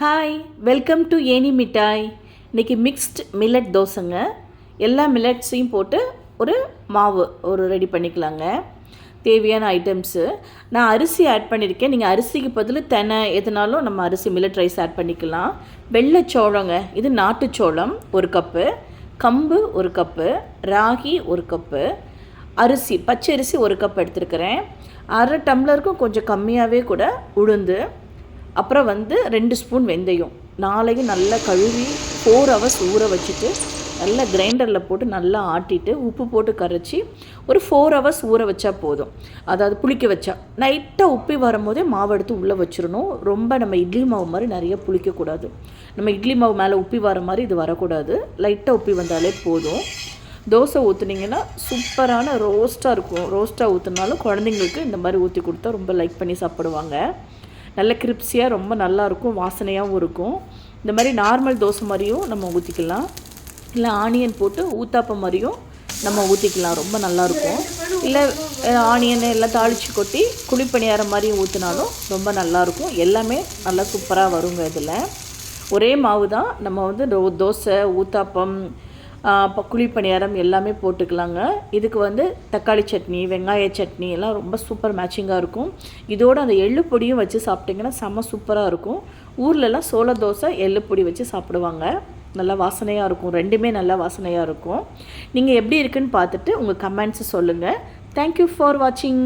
Hi, welcome to any மிட்டாய். இன்றைக்கி mixed millet தோசைங்க. எல்லா மில்லட்ஸையும் போட்டு ஒரு ரெடி பண்ணிக்கலாங்க. தேவையான ஐட்டம்ஸு நான் அரிசி ஆட் பண்ணியிருக்கேன். நீங்கள் அரிசிக்கு பதில் தெனை எதுனாலும் நம்ம அரிசி மில்லட் ரைஸ் ஆட் பண்ணிக்கலாம். வெள்ளைச்சோளங்க, இது நாட்டுச்சோளம் 1 கப்பு, கம்பு 1 கப்பு, ராகி 1 கப்பு, அரிசி பச்சை அரிசி 1 கப் எடுத்துருக்கிறேன். அரை டம்ளருக்கும் கொஞ்சம் கம்மியாகவே கூட உளுந்து, அப்புறம் 2 ஸ்பூன் வெந்தயம். நாளைக்கு நல்லா கழுவி 4 ஹவர்ஸ் ஊற வச்சுட்டு நல்லா கிரைண்டரில் போட்டு நல்லா ஆட்டிட்டு உப்பு போட்டு கரைச்சி ஒரு 4 ஹவர்ஸ் ஊற வச்சா போதும். அதாவது புளிக்க வச்சா லைட்டாக உப்பி வரும்போதே மாவு எடுத்து உள்ளே வச்சிடணும். ரொம்ப நம்ம இட்லி மாவு மாதிரி நிறைய புளிக்கக்கூடாது. நம்ம இட்லி மாவு மேலே உப்பி வர மாதிரி இது வரக்கூடாது. லைட்டாக உப்பி வந்தாலே போதும். தோசை ஊற்றுனீங்கன்னா சூப்பரான ரோஸ்ட்டாக இருக்கும். ரோஸ்ட்டாக ஊற்றுனாலும் குழந்தைங்களுக்கு இந்த மாதிரி ஊற்றி கொடுத்தா ரொம்ப லைக் பண்ணி சாப்பிடுவாங்க. நல்ல கிரிப்ஸியாக ரொம்ப நல்லாயிருக்கும், வாசனையாகவும் இருக்கும். இந்த மாதிரி நார்மல் தோசை மாதிரியும் நம்ம ஊற்றிக்கலாம், இல்லை ஆனியன் போட்டு ஊத்தாப்பம் மாதிரியும் நம்ம ஊற்றிக்கலாம், ரொம்ப நல்லாயிருக்கும். இல்லை ஆனியன் எல்லாம் தாளித்து கொட்டி குழிப்பணியாரம் மாதிரி ஊற்றினாலும் ரொம்ப நல்லாயிருக்கும். எல்லாமே நல்லா சூப்பராக வருங்க. இதில் ஒரே மாவு தான் நம்ம தோசை, ஊத்தாப்பம், குழிப்பணியாரம் எல்லாமே போட்டுக்கலாங்க. இதுக்கு தக்காளி சட்னி, வெங்காய சட்னி எல்லாம் ரொம்ப சூப்பர் மேட்சிங்காக இருக்கும். இதோடு அந்த எள்ளு பொடியும் வச்சு சாப்பிட்டிங்கன்னா செம்ம சூப்பராக இருக்கும். ஊர்லெலாம் சோள தோசை எள்ளு பொடி வச்சு சாப்பிடுவாங்க. நல்லா வாசனையாக இருக்கும். ரெண்டுமே நல்லா வாசனையாக இருக்கும். நீங்கள் எப்படி இருக்குன்னு பார்த்துட்டு உங்கள் கமெண்ட்ஸை சொல்லுங்கள். தேங்க்யூ ஃபார் வாட்சிங்.